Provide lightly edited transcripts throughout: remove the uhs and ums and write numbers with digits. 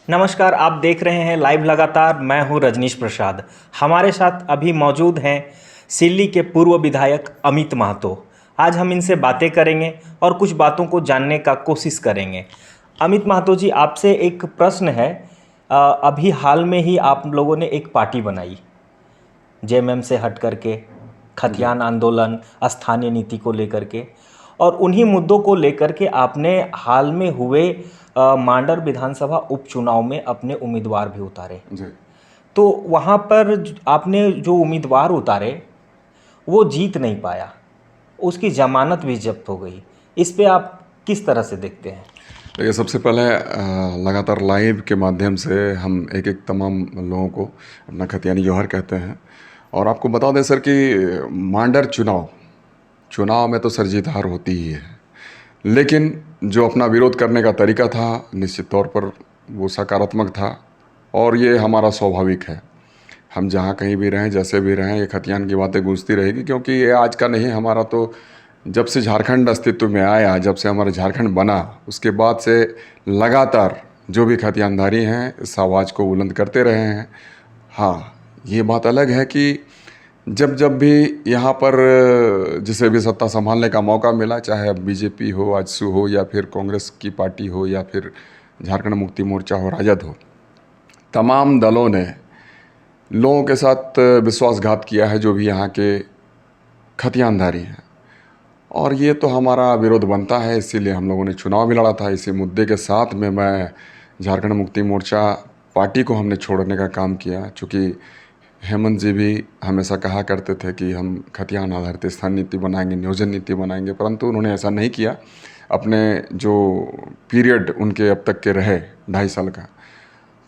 नमस्कार, आप देख रहे हैं लाइव लगातार। मैं हूं रजनीश प्रसाद। हमारे साथ अभी मौजूद हैं सिल्ली के पूर्व विधायक अमित महतो। आज हम इनसे बातें करेंगे और कुछ बातों को जानने का कोशिश करेंगे। अमित महतो जी, आपसे एक प्रश्न है। अभी हाल में ही आप लोगों ने एक पार्टी बनाई जेएमएम से हट करके, जी। खतियान आंदोलन, स्थानीय नीति को लेकर के, और उन्हीं मुद्दों को लेकर के आपने हाल में हुए मांडर विधानसभा उपचुनाव में अपने उम्मीदवार भी उतारे। जी। तो वहाँ पर आपने जो उम्मीदवार उतारे वो जीत नहीं पाया, उसकी जमानत भी जब्त हो गई। इस पे आप किस तरह से देखते हैं? देखिए, सबसे पहले लगातार लाइव के माध्यम से हम एक एक तमाम लोगों को अपना खतियानी जोहर कहते हैं। और आपको बता दें सर कि मांडर चुनाव में तो सर जीत हार होती ही है, लेकिन जो अपना विरोध करने का तरीका था निश्चित तौर पर वो सकारात्मक था। और ये हमारा स्वाभाविक है। हम जहाँ कहीं भी रहें, जैसे भी रहें, ये खतियान की बातें गूंजती रहेगी, क्योंकि ये आज का नहीं, हमारा तो जब से झारखंड अस्तित्व में आया, जब से हमारा झारखंड बना, उसके बाद से लगातार जो भी खतियानधारी हैं इस आवाज़ को बुलंद करते रहे हैं। हाँ, ये बात अलग है कि जब जब भी यहाँ पर जिसे भी सत्ता संभालने का मौका मिला, चाहे अब बीजेपी हो, आजसू हो, या फिर कांग्रेस की पार्टी हो, या फिर झारखंड मुक्ति मोर्चा हो, राजद हो, तमाम दलों ने लोगों के साथ विश्वासघात किया है, जो भी यहाँ के खतियानधारी हैं। और ये तो हमारा विरोध बनता है, इसीलिए हम लोगों ने चुनाव भी लड़ा था इसी मुद्दे के साथ में। मैं झारखंड मुक्ति मोर्चा पार्टी को हमने छोड़ने का काम किया, चूँकि हेमंत जी भी हमेशा कहा करते थे कि हम खतियान आधारित स्थान नीति बनाएंगे, नियोजन नीति बनाएंगे, परंतु उन्होंने ऐसा नहीं किया। अपने जो पीरियड उनके अब तक के रहे 2.5 साल का,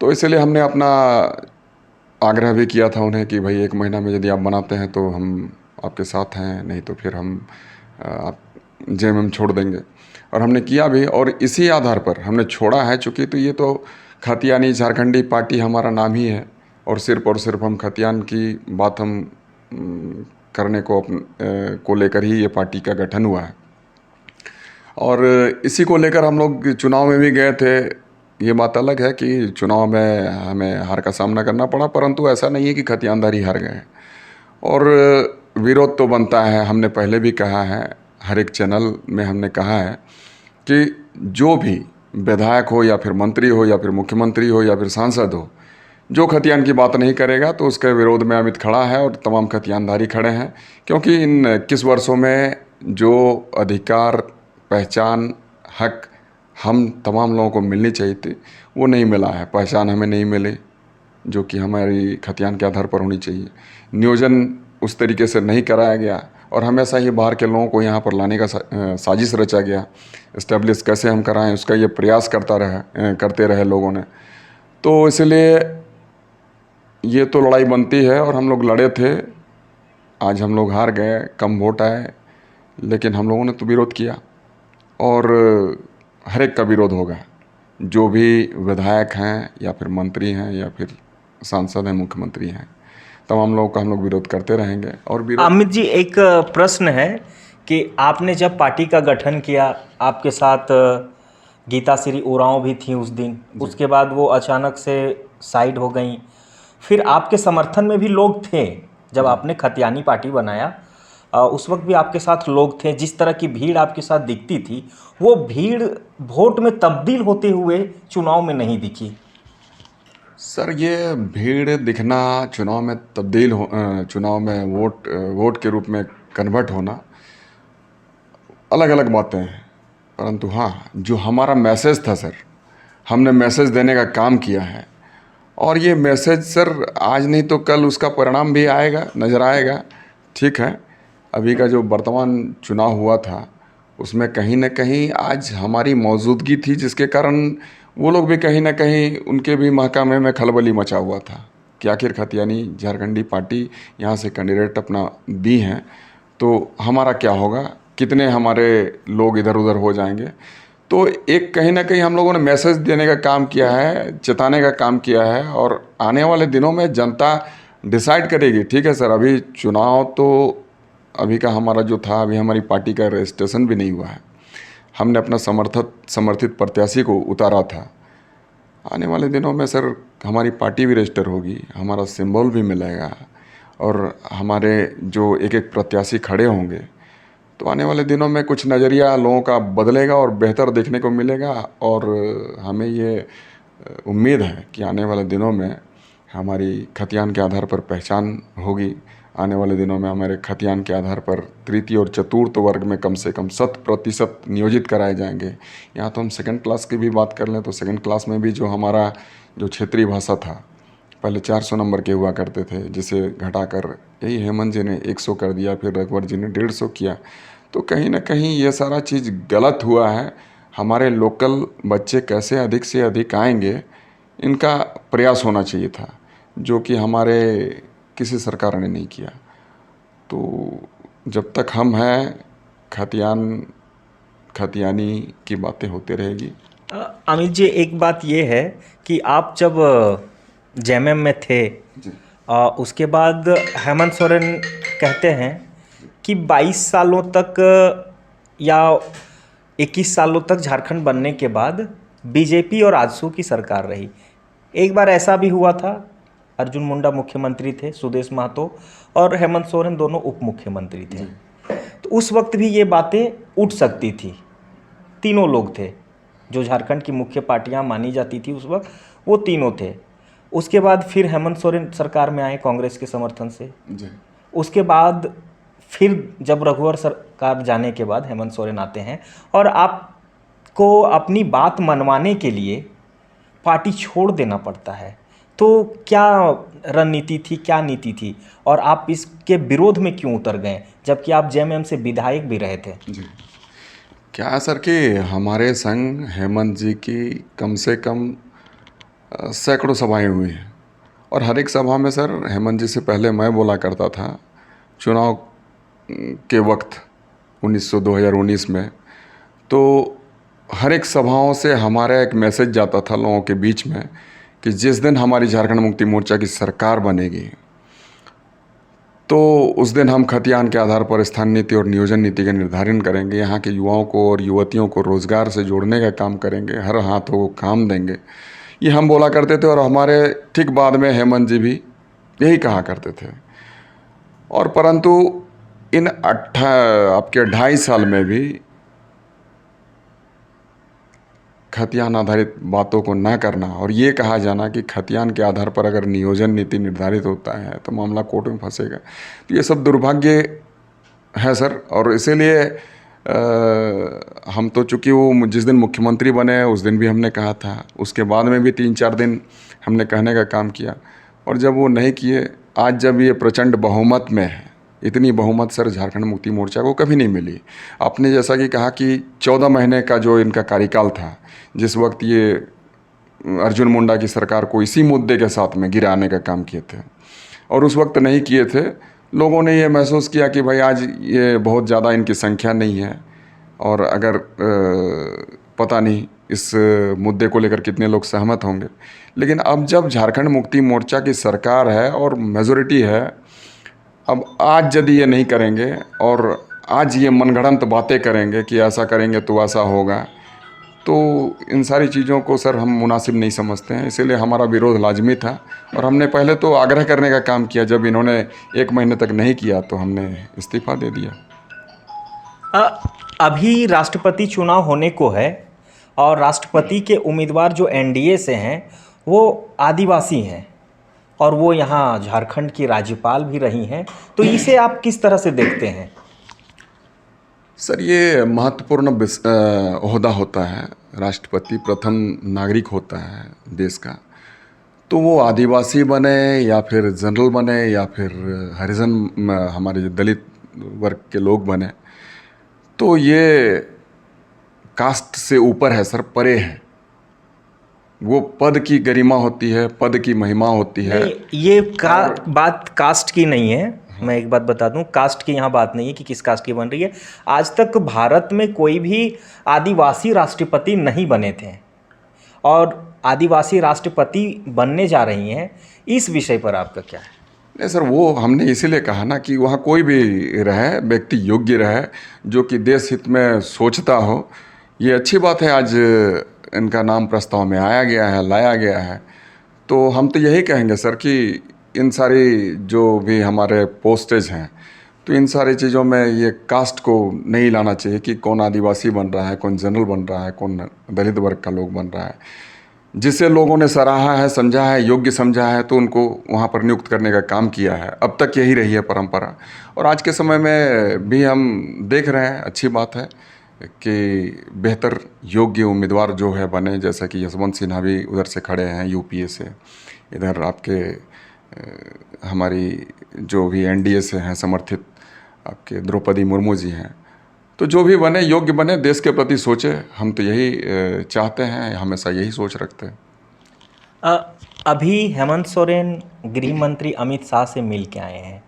तो इसलिए हमने अपना आग्रह भी किया था उन्हें कि भाई 1 महीना में यदि आप बनाते हैं तो हम आपके साथ हैं, नहीं तो फिर हम आप जेएमएम छोड़ देंगे। और हमने किया भी, और इसी आधार पर हमने छोड़ा है। चूँकि तो ये तो खतियानी झारखंडी पार्टी हमारा नाम ही है, और सिर्फ हम खतियान की बात हम करने को लेकर ही ये पार्टी का गठन हुआ है। और इसी को लेकर हम लोग चुनाव में भी गए थे। ये बात अलग है कि चुनाव में हमें हार का सामना करना पड़ा, परंतु ऐसा नहीं है कि खतियानदारी हार गए। और विरोध तो बनता है, हमने पहले भी कहा है, हर एक चैनल में हमने कहा है कि जो भी विधायक हो, या फिर मंत्री हो, या फिर मुख्यमंत्री हो, या फिर सांसद हो, जो खतियान की बात नहीं करेगा तो उसके विरोध में अमित खड़ा है, और तमाम खतियानदारी खड़े हैं। क्योंकि इन 21 वर्षों में जो अधिकार, पहचान, हक हम तमाम लोगों को मिलनी चाहिए थी, वो नहीं मिला है। पहचान हमें नहीं मिली जो कि हमारी खतियान के आधार पर होनी चाहिए। नियोजन उस तरीके से नहीं कराया गया, और हमेशा ही बाहर के लोगों को यहाँ पर लाने का साजिश रचा गया। इस्टेब्लिश कैसे हम कराएं, उसका ये प्रयास करते रहे लोगों ने। तो इसलिए ये तो लड़ाई बनती है, और हम लोग लड़े थे। आज हम लोग हार गए, कम वोट आए, लेकिन हम लोगों ने तो विरोध किया, और हर एक का विरोध होगा। जो भी विधायक हैं, या फिर मंत्री हैं, या फिर सांसद हैं, मुख्यमंत्री हैं, तमाम लोगों का हम लोग विरोध करते रहेंगे। और विरोध अमित जी, एक प्रश्न है कि आपने जब पार्टी का गठन किया, आपके साथ गीता श्री उरांव भी थी उस दिन। उसके बाद वो अचानक से साइड हो गई। फिर आपके समर्थन में भी लोग थे जब आपने खतियानी पार्टी बनाया। उस वक्त भी आपके साथ लोग थे। जिस तरह की भीड़ आपके साथ दिखती थी, वो भीड़ वोट में तब्दील होते हुए चुनाव में नहीं दिखी। सर, ये भीड़ दिखना, चुनाव में वोट के रूप में कन्वर्ट होना, अलग अलग बातें हैं। परंतु हाँ, जो हमारा मैसेज था सर, हमने मैसेज देने का काम किया है। और ये मैसेज सर आज नहीं तो कल उसका परिणाम भी आएगा, नज़र आएगा। ठीक है, अभी का जो वर्तमान चुनाव हुआ था, उसमें कहीं ना कहीं आज हमारी मौजूदगी थी, जिसके कारण वो लोग भी कहीं ना कहीं, उनके भी महकमे में खलबली मचा हुआ था कि आखिर खतियानी झारखंडी पार्टी यहाँ से कैंडिडेट अपना दी हैं, तो हमारा क्या होगा, कितने हमारे लोग इधर उधर हो जाएंगे। तो एक कहीं ना कहीं हम लोगों ने मैसेज देने का काम किया है, चेताने का काम किया है, और आने वाले दिनों में जनता डिसाइड करेगी। ठीक है सर, अभी चुनाव तो अभी का हमारा जो था, अभी हमारी पार्टी का रजिस्ट्रेशन भी नहीं हुआ है। हमने अपना समर्थित प्रत्याशी को उतारा था, आने वाले दिनों में सर हमारी पार्टी भी रजिस्टर होगी, हमारा सिंबल भी मिलेगा और हमारे जो एक एक प्रत्याशी खड़े होंगे, तो आने वाले दिनों में कुछ नज़रिया लोगों का बदलेगा और बेहतर देखने को मिलेगा। और हमें ये उम्मीद है कि आने वाले दिनों में हमारी खतियान के आधार पर पहचान होगी। आने वाले दिनों में हमारे खतियान के आधार पर तृतीय और चतुर्थ वर्ग में कम से कम 100% नियोजित कराए जाएंगे। यहाँ तो हम सेकंड क्लास की भी बात कर लें तो सेकंड क्लास में भी जो हमारा जो क्षेत्रीय भाषा था पहले 400 नंबर के हुआ करते थे, जिसे घटाकर यही हेमंत जी ने 100 कर दिया, फिर रघुवर जी ने 150 किया। तो कहीं ना कहीं ये सारा चीज़ गलत हुआ है। हमारे लोकल बच्चे कैसे अधिक से अधिक आएंगे, इनका प्रयास होना चाहिए था, जो कि हमारे किसी सरकार ने नहीं किया। तो जब तक हम हैं, खतियानी की बातें होती रहेगी। अमित जी, एक बात ये है कि आप जब जेएमएम में थे, उसके बाद हेमंत सोरेन कहते हैं कि 22 सालों तक या 21 सालों तक झारखंड बनने के बाद बीजेपी और आजसू की सरकार रही। एक बार ऐसा भी हुआ था, अर्जुन मुंडा मुख्यमंत्री थे, सुदेश महतो और हेमंत सोरेन दोनों उप मुख्यमंत्री थे। तो उस वक्त भी ये बातें उठ सकती थी। तीनों लोग थे जो झारखंड की मुख्य पार्टियां मानी जाती थी उस वक्त, वो तीनों थे। उसके बाद फिर हेमंत सोरेन सरकार में आए कांग्रेस के समर्थन से। उसके बाद फिर जब रघुवर सरकार जाने के बाद हेमंत सोरेन आते हैं और आपको अपनी बात मनवाने के लिए पार्टी छोड़ देना पड़ता है। तो क्या रणनीति थी, क्या नीति थी, और आप इसके विरोध में क्यों उतर गए जबकि आप जेएमएम से विधायक भी रहे थे? जी, क्या है सर कि हमारे संग हेमंत जी की कम से कम सैकड़ों सभाएं हुई हैं और हर एक सभा में सर हेमंत जी से पहले मैं बोला करता था। चुनाव के वक्त 2019 में तो हर एक सभाओं से हमारा एक मैसेज जाता था लोगों के बीच में कि जिस दिन हमारी झारखंड मुक्ति मोर्चा की सरकार बनेगी तो उस दिन हम खतियान के आधार पर स्थान नीति और नियोजन नीति का निर्धारण करेंगे, यहाँ के युवाओं को और युवतियों को रोजगार से जोड़ने का काम करेंगे, हर हाथों को काम देंगे। ये हम बोला करते थे और हमारे ठीक बाद में हेमंत जी भी यही कहा करते थे। और परंतु इन आपके 2.5 साल में भी खतियान आधारित बातों को ना करना और ये कहा जाना कि खतियान के आधार पर अगर नियोजन नीति निर्धारित होता है तो मामला कोर्ट में फंसेगा, तो ये सब दुर्भाग्य है सर। और इसीलिए हम तो चूँकि वो जिस दिन मुख्यमंत्री बने उस दिन भी हमने कहा था, उसके बाद में भी 3-4 दिन हमने कहने का काम किया, और जब वो नहीं किए, आज जब ये प्रचंड बहुमत में है, इतनी बहुमत सर झारखंड मुक्ति मोर्चा को कभी नहीं मिली। आपने जैसा कि कहा कि 14 महीने का जो इनका कार्यकाल था, जिस वक्त ये अर्जुन मुंडा की सरकार को इसी मुद्दे के साथ में गिराने का काम किए थे और उस वक्त नहीं किए थे, लोगों ने ये महसूस किया कि भाई आज ये बहुत ज़्यादा इनकी संख्या नहीं है और अगर पता नहीं इस मुद्दे को लेकर कितने लोग सहमत होंगे। लेकिन अब जब झारखंड मुक्ति मोर्चा की सरकार है और मेजॉरिटी है, अब आज यदि ये नहीं करेंगे और आज ये मनगढ़ंत बातें करेंगे कि ऐसा करेंगे तो ऐसा होगा, तो इन सारी चीज़ों को सर हम मुनासिब नहीं समझते हैं। इसीलिए हमारा विरोध लाजमी था और हमने पहले तो आग्रह करने का काम किया। जब इन्होंने 1 महीने तक नहीं किया तो हमने इस्तीफा दे दिया। अभी राष्ट्रपति चुनाव होने को है और राष्ट्रपति के उम्मीदवार जो एनडीए से हैं वो आदिवासी हैं और वो यहाँ झारखंड की राज्यपाल भी रही हैं, तो इसे आप किस तरह से देखते हैं? सर ये महत्वपूर्ण ओहदा होता है, राष्ट्रपति प्रथम नागरिक होता है देश का, तो वो आदिवासी बने या फिर जनरल बने या फिर हरिजन हमारे जो दलित वर्ग के लोग बने, तो ये कास्ट से ऊपर है सर, परे है। वो पद की गरिमा होती है, पद की महिमा होती है। ये बात कास्ट की नहीं है। मैं एक बात बता दूं, कास्ट की यहाँ बात नहीं है कि किस कास्ट की बन रही है। आज तक भारत में कोई भी आदिवासी राष्ट्रपति नहीं बने थे और आदिवासी राष्ट्रपति बनने जा रही हैं। इस विषय पर आपका क्या है? नहीं सर, वो हमने इसीलिए कहा ना कि वहाँ कोई भी रहे, व्यक्ति योग्य रहे, जो कि देश हित में सोचता हो। ये अच्छी बात है, आज इनका नाम प्रस्ताव में आया गया है, लाया गया है, तो हम तो यही कहेंगे सर कि इन सारी जो भी हमारे पोस्टेज हैं, तो इन सारी चीज़ों में ये कास्ट को नहीं लाना चाहिए कि कौन आदिवासी बन रहा है, कौन जनरल बन रहा है, कौन दलित वर्ग का लोग बन रहा है। जिसे लोगों ने सराहा है, समझा है, योग्य समझा है, तो उनको वहाँ पर नियुक्त करने का काम किया है। अब तक यही रही है परंपरा, और आज के समय में भी हम देख रहे हैं, अच्छी बात है कि बेहतर योग्य उम्मीदवार जो है बने, जैसा कि यशवंत सिन्हा भी उधर से खड़े हैं यूपीए से, इधर आपके हमारी जो भी एनडीए से हैं समर्थित आपके द्रौपदी मुर्मू जी हैं। तो जो भी बने, योग्य बने, देश के प्रति सोचे, हम तो यही चाहते हैं, हमेशा यही सोच रखते हैं। अभी हेमंत सोरेन गृह मंत्री अमित शाह से मिल के आए हैं,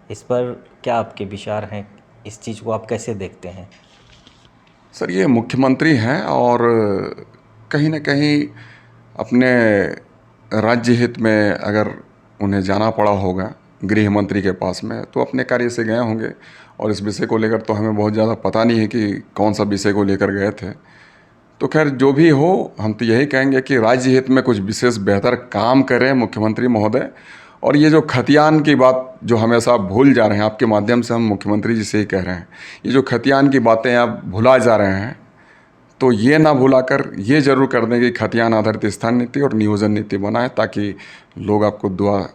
इस पर क्या आपके विचार हैं? इस चीज़ को आप कैसे देखते हैं? सर, ये मुख्यमंत्री हैं और कहीं ना कहीं अपने राज्य हित में अगर उन्हें जाना पड़ा होगा गृह मंत्री के पास में, तो अपने कार्य से गए होंगे। और इस विषय को लेकर तो हमें बहुत ज़्यादा पता नहीं है कि कौन सा विषय को लेकर गए थे। तो खैर जो भी हो, हम तो यही कहेंगे कि राज्य हित में कुछ विशेष बेहतर काम करें मुख्यमंत्री महोदय। और ये जो खतियान की बात जो हमेशा आप भूल जा रहे हैं, आपके माध्यम से हम मुख्यमंत्री जी से ही कह रहे हैं, ये जो खतियान की बातें आप भुला जा रहे हैं, तो ये ना भुलाकर ये जरूर कर दें कि खतियान आधारित स्थान नीति और नियोजन नीति बनाए, ताकि लोग आपको दुआ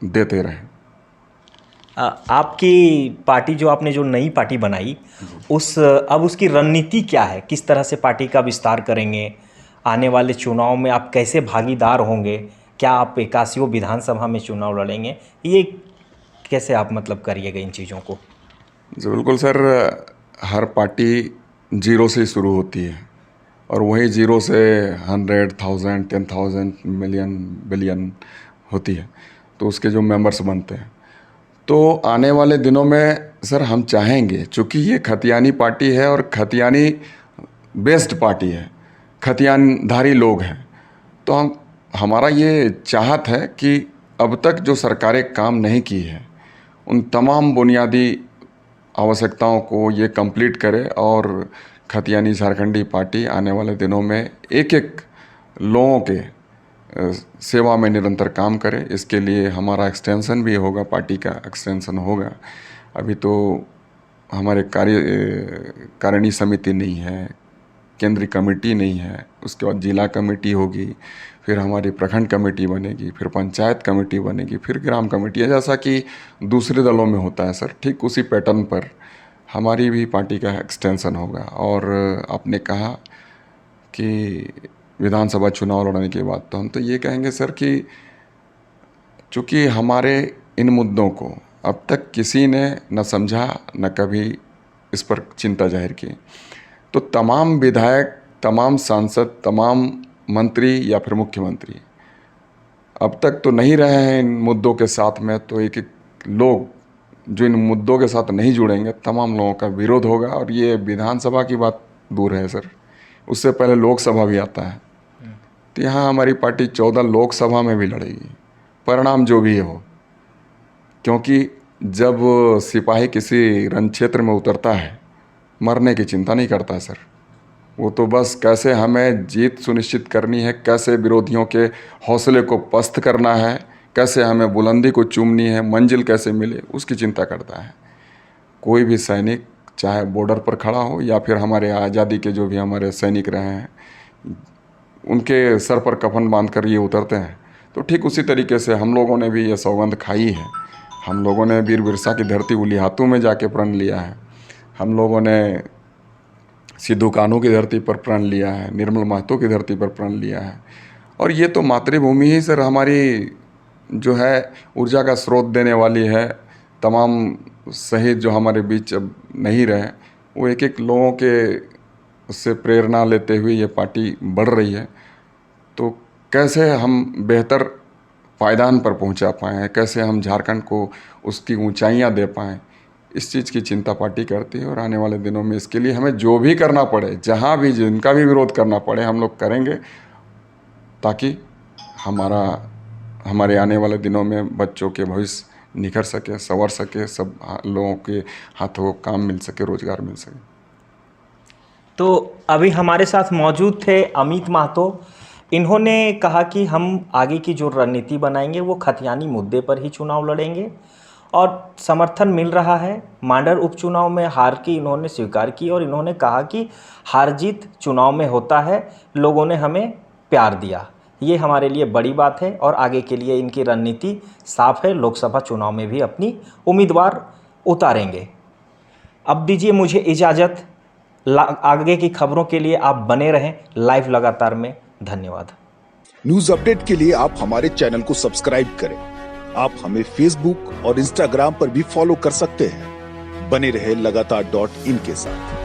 देते रहें। आपकी पार्टी जो आपने जो नई पार्टी बनाई, अब उसकी रणनीति क्या है? किस तरह से पार्टी का विस्तार करेंगे? आने वाले चुनाव में आप कैसे भागीदार होंगे? क्या आप 81 विधानसभा में चुनाव लड़ेंगे? ये कैसे आप मतलब करिएगा इन चीज़ों को? जी बिल्कुल सर, हर पार्टी जीरो से शुरू होती है, और वही जीरो से 100, 1000, 10,000, मिलियन, बिलियन होती है, तो उसके जो मेंबर्स बनते हैं। तो आने वाले दिनों में सर हम चाहेंगे, चूँकि ये खतियानी पार्टी है और खतियानी बेस्ड पार्टी है, खतियानधारी लोग हैं, तो हमारा ये चाहत है कि अब तक जो सरकारें काम नहीं की है, उन तमाम बुनियादी आवश्यकताओं को ये कंप्लीट करे, और खतियानी झारखंडी पार्टी आने वाले दिनों में एक एक लोगों के सेवा में निरंतर काम करे। इसके लिए हमारा एक्सटेंशन भी होगा, पार्टी का एक्सटेंशन होगा। अभी तो हमारे कार्यकारिणी समिति नहीं है, केंद्रीय कमेटी नहीं है, उसके बाद जिला कमेटी होगी, फिर हमारी प्रखंड कमेटी बनेगी, फिर पंचायत कमेटी बनेगी, फिर ग्राम कमेटी है, जैसा कि दूसरे दलों में होता है सर। ठीक उसी पैटर्न पर हमारी भी पार्टी का एक्सटेंशन होगा। और आपने कहा कि विधानसभा चुनाव लड़ने के बाद, तो हम तो ये कहेंगे सर कि चूँकि हमारे इन मुद्दों को अब तक किसी ने न समझा, न कभी इस पर चिंता जाहिर की, तो तमाम विधायक, तमाम सांसद, तमाम मंत्री या फिर मुख्यमंत्री अब तक तो नहीं रहे हैं इन मुद्दों के साथ में। तो एक एक लोग जो इन मुद्दों के साथ नहीं जुड़ेंगे, तमाम लोगों का विरोध होगा। और ये विधानसभा की बात दूर है सर, उससे पहले लोकसभा भी आता है। तो यहाँ हमारी पार्टी 14 लोकसभा में भी लड़ेगी, परिणाम जो भी हो। क्योंकि जब सिपाही किसी रण क्षेत्र में उतरता है, मरने की चिंता नहीं करता सर, वो तो बस कैसे हमें जीत सुनिश्चित करनी है, कैसे विरोधियों के हौसले को पस्त करना है, कैसे हमें बुलंदी को चूमनी है, मंजिल कैसे मिले, उसकी चिंता करता है। कोई भी सैनिक चाहे बॉर्डर पर खड़ा हो या फिर हमारे आज़ादी के जो भी हमारे सैनिक रहे हैं, उनके सर पर कफन बांध कर ये उतरते हैं। तो ठीक उसी तरीके से हम लोगों ने भी ये सौगंध खाई है। हम लोगों ने वीर बिरसा की धरती उलिहातू में जाके प्रण लिया है, हम लोगों ने सिद्धू कान्हू की धरती पर प्रण लिया है, निर्मल महतो की धरती पर प्रण लिया है। और ये तो मातृभूमि ही सर हमारी जो है ऊर्जा का स्रोत देने वाली है। तमाम शहीद जो हमारे बीच अब नहीं रहे, वो एक एक लोगों के उससे प्रेरणा लेते हुए ये पार्टी बढ़ रही है। तो कैसे हम बेहतर पायदान पर पहुंचा पाएँ, कैसे हम झारखंड को उसकी ऊंचाइयां दे पाएँ, इस चीज़ की चिंता पार्टी करती है। और आने वाले दिनों में इसके लिए हमें जो भी करना पड़े, जहां भी जिनका भी विरोध करना पड़े, हम लोग करेंगे, ताकि हमारे आने वाले दिनों में बच्चों के भविष्य निखर सके, संवर सके, सब लोगों के हाथों काम मिल सके, रोजगार मिल सके। तो अभी हमारे साथ मौजूद थे अमित महतो। इन्होंने कहा कि हम आगे की जो रणनीति बनाएंगे वो खतियानी मुद्दे पर ही चुनाव लड़ेंगे और समर्थन मिल रहा है। मांडर उपचुनाव में हार की इन्होंने स्वीकार की और इन्होंने कहा कि हार जीत चुनाव में होता है, लोगों ने हमें प्यार दिया। ये हमारे लिए बड़ी बात है और आगे के लिए इनकी रणनीति साफ है, लोकसभा चुनाव में भी अपनी उम्मीदवार उतारेंगे। अब दीजिए मुझे इजाज़त। आगे की खबरों के लिए आप बने रहें लाइव लगातार में। धन्यवाद। न्यूज अपडेट के लिए आप हमारे चैनल को सब्सक्राइब करें। आप हमें फेसबुक और इंस्टाग्राम पर भी फॉलो कर सकते हैं। बने रहे लगातार.in के साथ।